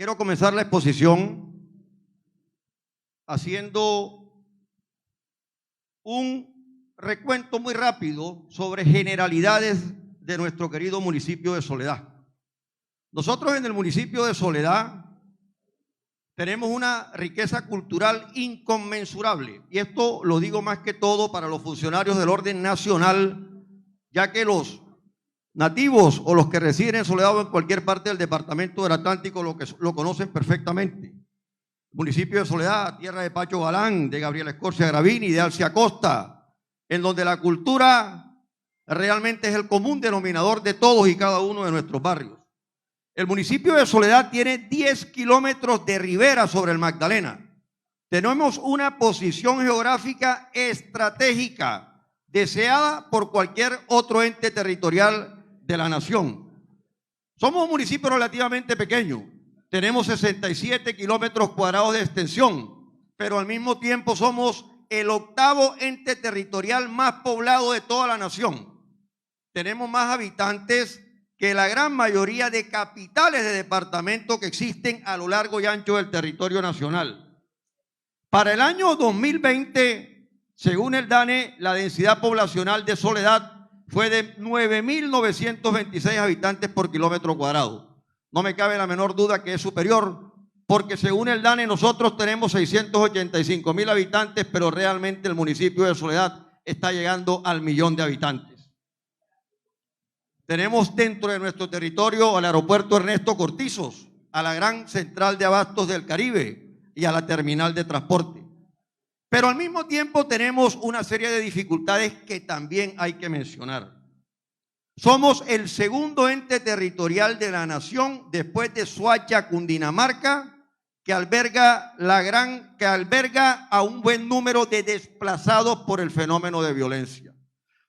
quiero comenzar la exposición haciendo un recuento muy rápido sobre generalidades de nuestro querido municipio de Soledad. Nosotros en el municipio de Soledad tenemos una riqueza cultural inconmensurable, y esto lo digo más que todo para los funcionarios del orden nacional, ya que los nativos o los que residen en Soledad o en cualquier parte del departamento del Atlántico lo conocen perfectamente. El municipio de Soledad, tierra de Pacho Galán, de Gabriela Escorcia Gravini, de Alcia Costa, en donde la cultura realmente es el común denominador de todos y cada uno de nuestros barrios. El municipio de Soledad tiene 10 kilómetros de ribera sobre el Magdalena. Tenemos una posición geográfica estratégica deseada por cualquier otro ente territorial de la nación. Somos un municipio relativamente pequeño. Tenemos 67 kilómetros cuadrados de extensión, pero al mismo tiempo somos el 8º ente territorial más poblado de toda la nación. Tenemos más habitantes que la gran mayoría de capitales de departamento que existen a lo largo y ancho del territorio nacional. Para el año 2020, según el DANE, la densidad poblacional de Soledad fue de 9.926 habitantes por kilómetro cuadrado. No me cabe la menor duda que es superior, porque según el DANE nosotros tenemos 685.000 habitantes, pero realmente el municipio de Soledad está llegando al 1.000.000 de habitantes. Tenemos dentro de nuestro territorio al aeropuerto Ernesto Cortizos, a la gran central de abastos del Caribe y a la terminal de transporte. Pero al mismo tiempo tenemos una serie de dificultades que también hay que mencionar. Somos el segundo ente territorial de la nación después de Soacha, Cundinamarca, que alberga a un buen número de desplazados por el fenómeno de violencia.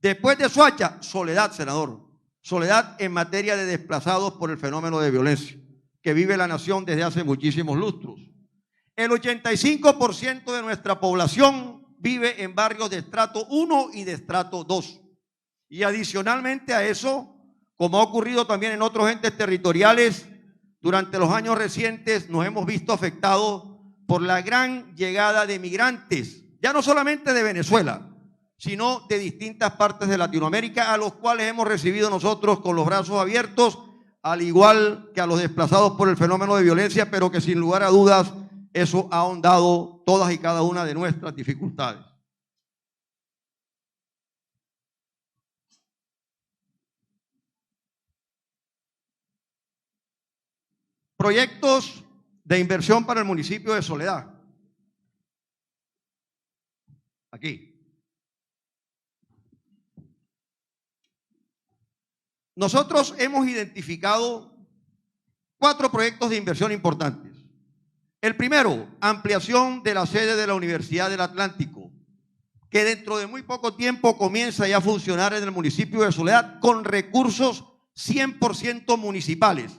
Después de Soacha, Soledad, senador. Soledad en materia de desplazados por el fenómeno de violencia que vive la nación desde hace muchísimos lustros. El 85% de nuestra población vive en barrios de estrato 1 y de estrato 2. Y adicionalmente a eso, como ha ocurrido también en otros entes territoriales, durante los años recientes nos hemos visto afectados por la gran llegada de migrantes, ya no solamente de Venezuela, sino de distintas partes de Latinoamérica, a los cuales hemos recibido nosotros con los brazos abiertos, al igual que a los desplazados por el fenómeno de violencia, pero que sin lugar a dudas eso ha ahondado todas y cada una de nuestras dificultades. Proyectos de inversión para el municipio de Soledad. Aquí. Nosotros hemos identificado 4 proyectos de inversión importantes. El primero, ampliación de la sede de la Universidad del Atlántico, que dentro de muy poco tiempo comienza ya a funcionar en el municipio de Soledad con recursos 100% municipales.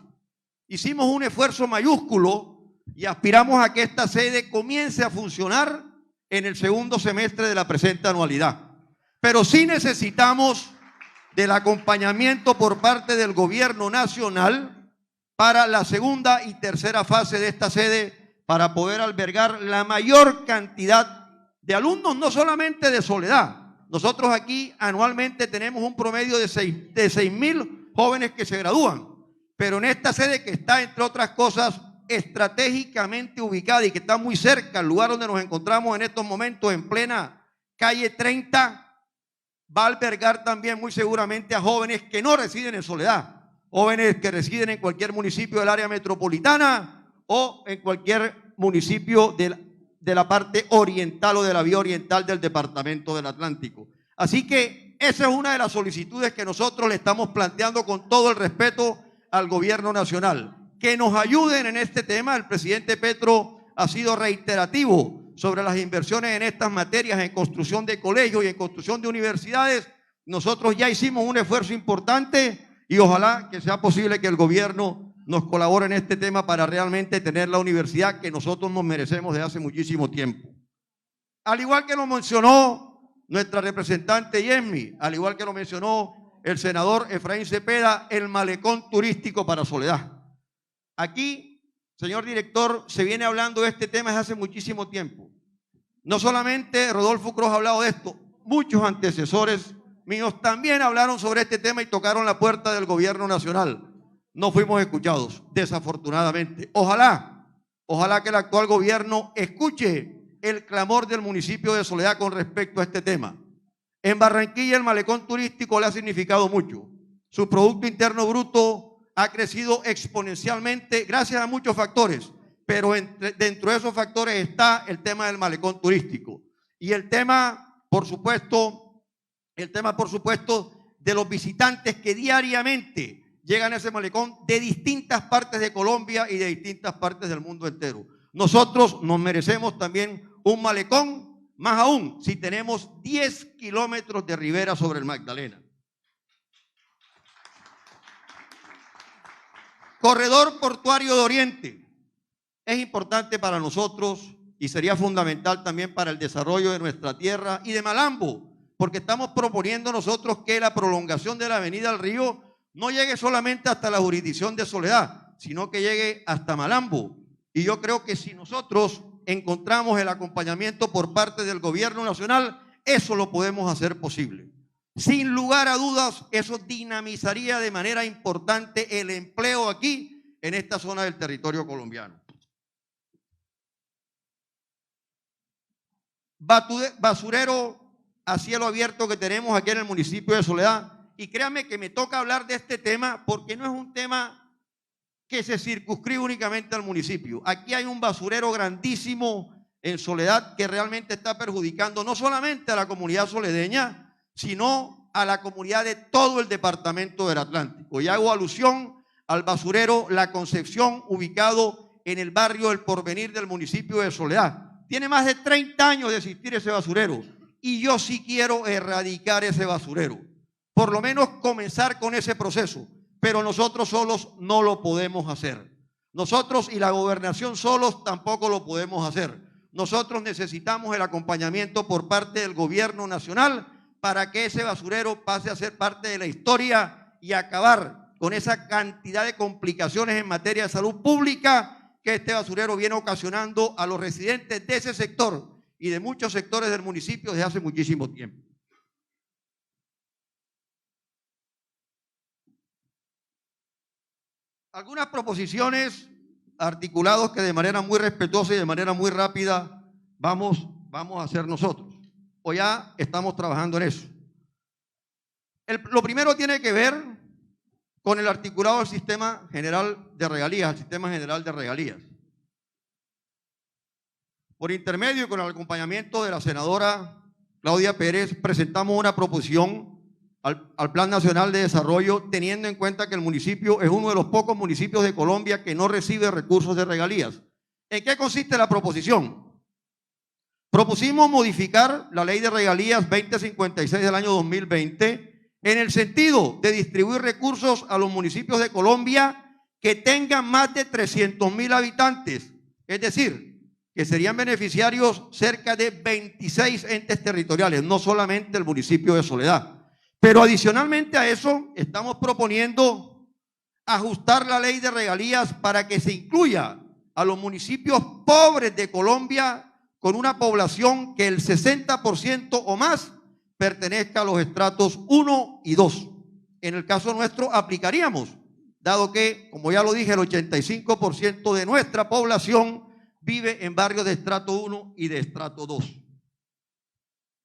Hicimos un esfuerzo mayúsculo y aspiramos a que esta sede comience a funcionar en el segundo semestre de la presente anualidad. Pero sí necesitamos del acompañamiento por parte del gobierno nacional para la segunda y tercera fase de esta sede, para poder albergar la mayor cantidad de alumnos, no solamente de Soledad. Nosotros aquí anualmente tenemos un promedio de 6.000 jóvenes que se gradúan, pero en esta sede, que está, entre otras cosas, estratégicamente ubicada y que está muy cerca al lugar donde nos encontramos en estos momentos, en plena calle 30, va a albergar también muy seguramente a jóvenes que no residen en Soledad, jóvenes que residen en cualquier municipio del área metropolitana o en cualquier municipio de la parte oriental o de la vía oriental del departamento del Atlántico. Así que esa es una de las solicitudes que nosotros le estamos planteando con todo el respeto al gobierno nacional, que nos ayuden en este tema. El presidente Petro ha sido reiterativo sobre las inversiones en estas materias, en construcción de colegios y en construcción de universidades. Nosotros ya hicimos un esfuerzo importante y ojalá que sea posible que el gobierno nos colabore en este tema para realmente tener la universidad que nosotros nos merecemos desde hace muchísimo tiempo. Al igual que lo mencionó nuestra representante Yesmi, al igual que lo mencionó el senador Efraín Cepeda, el malecón turístico para Soledad. Aquí señor director, se viene hablando de este tema desde hace muchísimo tiempo. No solamente Rodolfo Cruz ha hablado de esto, muchos antecesores míos también hablaron sobre este tema y tocaron la puerta del gobierno nacional. No fuimos escuchados, desafortunadamente. Ojalá que el actual gobierno escuche el clamor del municipio de Soledad con respecto a este tema. En Barranquilla el malecón turístico le ha significado mucho. Su Producto Interno Bruto ha crecido exponencialmente gracias a muchos factores, pero dentro de esos factores está el tema del malecón turístico. Y el tema, por supuesto, de los visitantes que diariamente llegan a ese malecón de distintas partes de Colombia y de distintas partes del mundo entero. Nosotros nos merecemos también un malecón, más aún si tenemos 10 kilómetros de ribera sobre el Magdalena. Corredor portuario de Oriente es importante para nosotros y sería fundamental también para el desarrollo de nuestra tierra y de Malambo, porque estamos proponiendo nosotros que la prolongación de la avenida al río no llegue solamente hasta la jurisdicción de Soledad, sino que llegue hasta Malambo. Y yo creo que si nosotros encontramos el acompañamiento por parte del gobierno nacional, eso lo podemos hacer posible. Sin lugar a dudas, eso dinamizaría de manera importante el empleo aquí, en esta zona del territorio colombiano. Basurero a cielo abierto que tenemos aquí en el municipio de Soledad. Y créanme que me toca hablar de este tema porque no es un tema que se circunscribe únicamente al municipio. Aquí hay un basurero grandísimo en Soledad que realmente está perjudicando no solamente a la comunidad soledeña, sino a la comunidad de todo el departamento del Atlántico. Y hago alusión al basurero La Concepción, ubicado en el barrio El Porvenir del municipio de Soledad. Tiene más de 30 años de existir ese basurero y yo sí quiero erradicar ese basurero. Por lo menos comenzar con ese proceso, pero nosotros solos no lo podemos hacer. Nosotros y la gobernación solos tampoco lo podemos hacer. Nosotros necesitamos el acompañamiento por parte del gobierno nacional para que ese basurero pase a ser parte de la historia y acabar con esa cantidad de complicaciones en materia de salud pública que este basurero viene ocasionando a los residentes de ese sector y de muchos sectores del municipio desde hace muchísimo tiempo. Algunas proposiciones articulados que de manera muy respetuosa y de manera muy rápida vamos a hacer nosotros. O ya estamos trabajando en eso. Lo primero tiene que ver con el articulado del sistema general de regalías, el sistema general de regalías. Por intermedio y con el acompañamiento de la senadora Claudia Pérez, presentamos una proposición al Plan Nacional de Desarrollo, teniendo en cuenta que el municipio es uno de los pocos municipios de Colombia que no recibe recursos de regalías. ¿En qué consiste la proposición? Propusimos modificar la Ley de Regalías 2056 del año 2020 en el sentido de distribuir recursos a los municipios de Colombia que tengan más de 300.000 habitantes, es decir, que serían beneficiarios cerca de 26 entes territoriales, no solamente el municipio de Soledad. Pero adicionalmente a eso, estamos proponiendo ajustar la ley de regalías para que se incluya a los municipios pobres de Colombia con una población que el 60% o más pertenezca a los estratos 1 y 2. En el caso nuestro aplicaríamos, dado que, como ya lo dije, el 85% de nuestra población vive en barrios de estrato 1 y de estrato 2.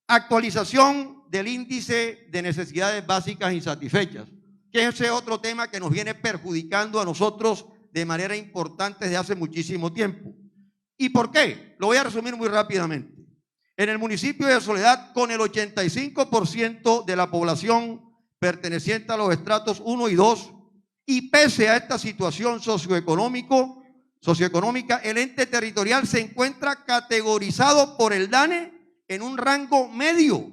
Actualización del índice de necesidades básicas insatisfechas, que ese es otro tema que nos viene perjudicando a nosotros de manera importante desde hace muchísimo tiempo. ¿Y por qué? Lo voy a resumir muy rápidamente. En el municipio de Soledad, con el 85% de la población perteneciente a los estratos 1 y 2, y pese a esta situación socioeconómica, el ente territorial se encuentra categorizado por el DANE en un rango medio,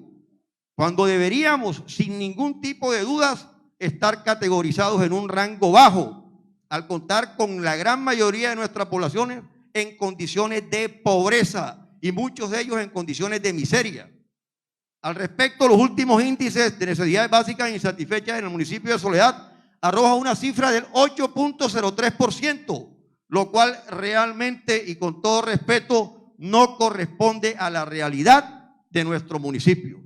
cuando deberíamos, sin ningún tipo de dudas, estar categorizados en un rango bajo, al contar con la gran mayoría de nuestras poblaciones en condiciones de pobreza y muchos de ellos en condiciones de miseria. Al respecto, los últimos índices de necesidades básicas insatisfechas en el municipio de Soledad arrojan una cifra del 8.03%, lo cual realmente y con todo respeto no corresponde a la realidad de nuestro municipio,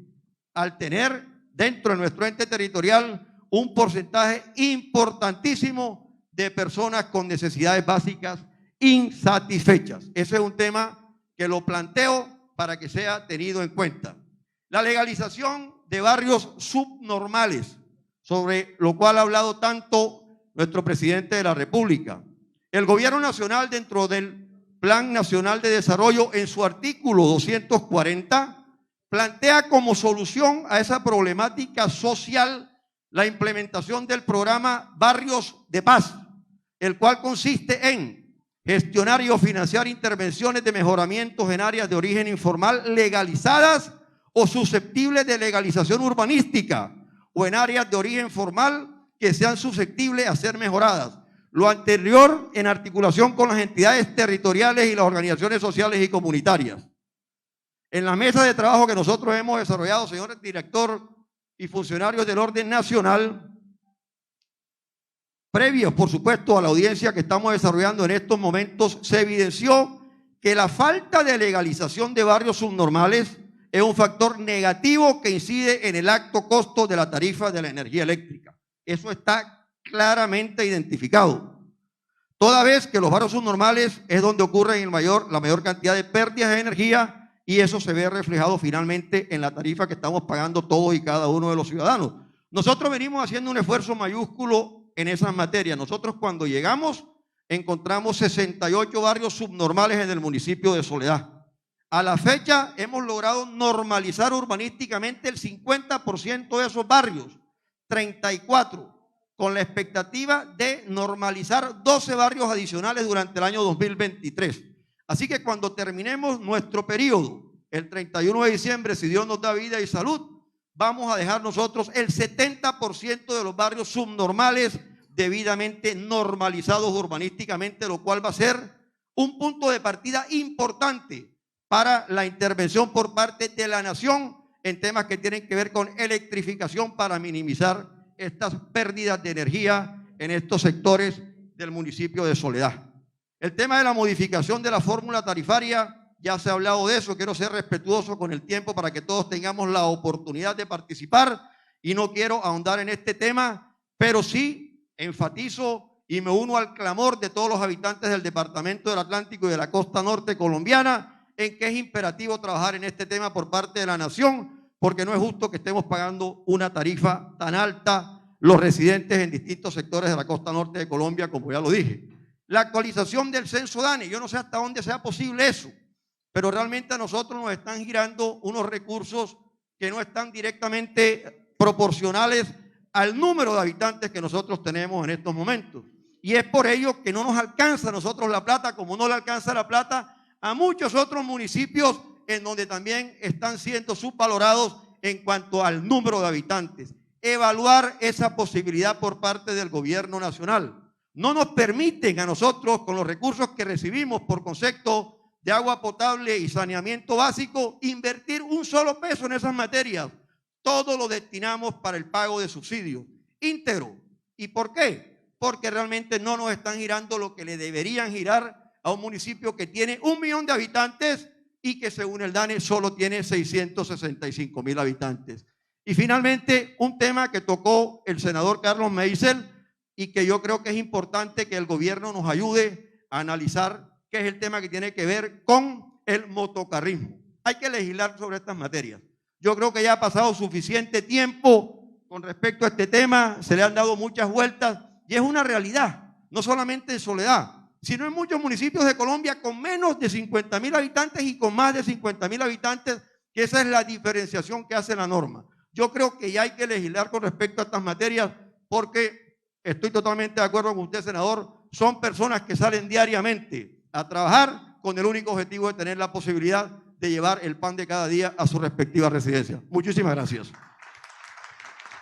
al tener dentro de nuestro ente territorial un porcentaje importantísimo de personas con necesidades básicas insatisfechas. Ese es un tema que lo planteo para que sea tenido en cuenta. La legalización de barrios subnormales, sobre lo cual ha hablado tanto nuestro presidente de la República. El gobierno nacional, dentro del Plan Nacional de Desarrollo, en su artículo 240, plantea como solución a esa problemática social la implementación del programa Barrios de Paz, el cual consiste en gestionar y o financiar intervenciones de mejoramientos en áreas de origen informal legalizadas o susceptibles de legalización urbanística, o en áreas de origen formal que sean susceptibles a ser mejoradas. Lo anterior en articulación con las entidades territoriales y las organizaciones sociales y comunitarias. En la mesa de trabajo que nosotros hemos desarrollado, señor director y funcionarios del orden nacional, previos, por supuesto, a la audiencia que estamos desarrollando en estos momentos, se evidenció que la falta de legalización de barrios subnormales es un factor negativo que incide en el alto costo de la tarifa de la energía eléctrica. Eso está claramente identificado. Toda vez que los barrios subnormales es donde ocurre la mayor cantidad de pérdidas de energía, y eso se ve reflejado finalmente en la tarifa que estamos pagando todos y cada uno de los ciudadanos. Nosotros venimos haciendo un esfuerzo mayúsculo en esas materias. Nosotros, cuando llegamos, encontramos 68 barrios subnormales en el municipio de Soledad. A la fecha hemos logrado normalizar urbanísticamente el 50% de esos barrios, 34, con la expectativa de normalizar 12 barrios adicionales durante el año 2023. Así que cuando terminemos nuestro periodo, el 31 de diciembre, si Dios nos da vida y salud, vamos a dejar nosotros el 70% de los barrios subnormales debidamente normalizados urbanísticamente, lo cual va a ser un punto de partida importante para la intervención por parte de la nación en temas que tienen que ver con electrificación para minimizar estas pérdidas de energía en estos sectores del municipio de Soledad. El tema de la modificación de la fórmula tarifaria, ya se ha hablado de eso. Quiero ser respetuoso con el tiempo para que todos tengamos la oportunidad de participar y no quiero ahondar en este tema, pero sí enfatizo y me uno al clamor de todos los habitantes del departamento del Atlántico y de la costa norte colombiana en que es imperativo trabajar en este tema por parte de la nación, porque no es justo que estemos pagando una tarifa tan alta los residentes en distintos sectores de la costa norte de Colombia, como ya lo dije. La actualización del censo DANE, yo no sé hasta dónde sea posible eso, pero realmente a nosotros nos están girando unos recursos que no están directamente proporcionales al número de habitantes que nosotros tenemos en estos momentos. Y es por ello que no nos alcanza a nosotros la plata, como no le alcanza la plata a muchos otros municipios en donde también están siendo subvalorados en cuanto al número de habitantes. Evaluar esa posibilidad por parte del gobierno nacional. No nos permiten a nosotros, con los recursos que recibimos por concepto de agua potable y saneamiento básico, invertir un solo peso en esas materias. Todo lo destinamos para el pago de subsidios íntegro. ¿Y por qué? Porque realmente no nos están girando lo que le deberían girar a un municipio que tiene 1 millón de habitantes y que según el DANE solo tiene 665,000 habitantes. Y finalmente, un tema que tocó el senador Carlos Meisel y que yo creo que es importante que el gobierno nos ayude a analizar, que es el tema que tiene que ver con el motocarrismo. Hay que legislar sobre estas materias. Yo creo que ya ha pasado suficiente tiempo con respecto a este tema, se le han dado muchas vueltas y es una realidad, no solamente en Soledad, sino en muchos municipios de Colombia con menos de 50,000 habitantes y con más de 50,000 habitantes, que esa es la diferenciación que hace la norma. Yo creo que ya hay que legislar con respecto a estas materias porque estoy totalmente de acuerdo con usted, senador, son personas que salen diariamente a trabajar con el único objetivo de tener la posibilidad de llevar el pan de cada día a su respectiva residencia. Muchísimas gracias.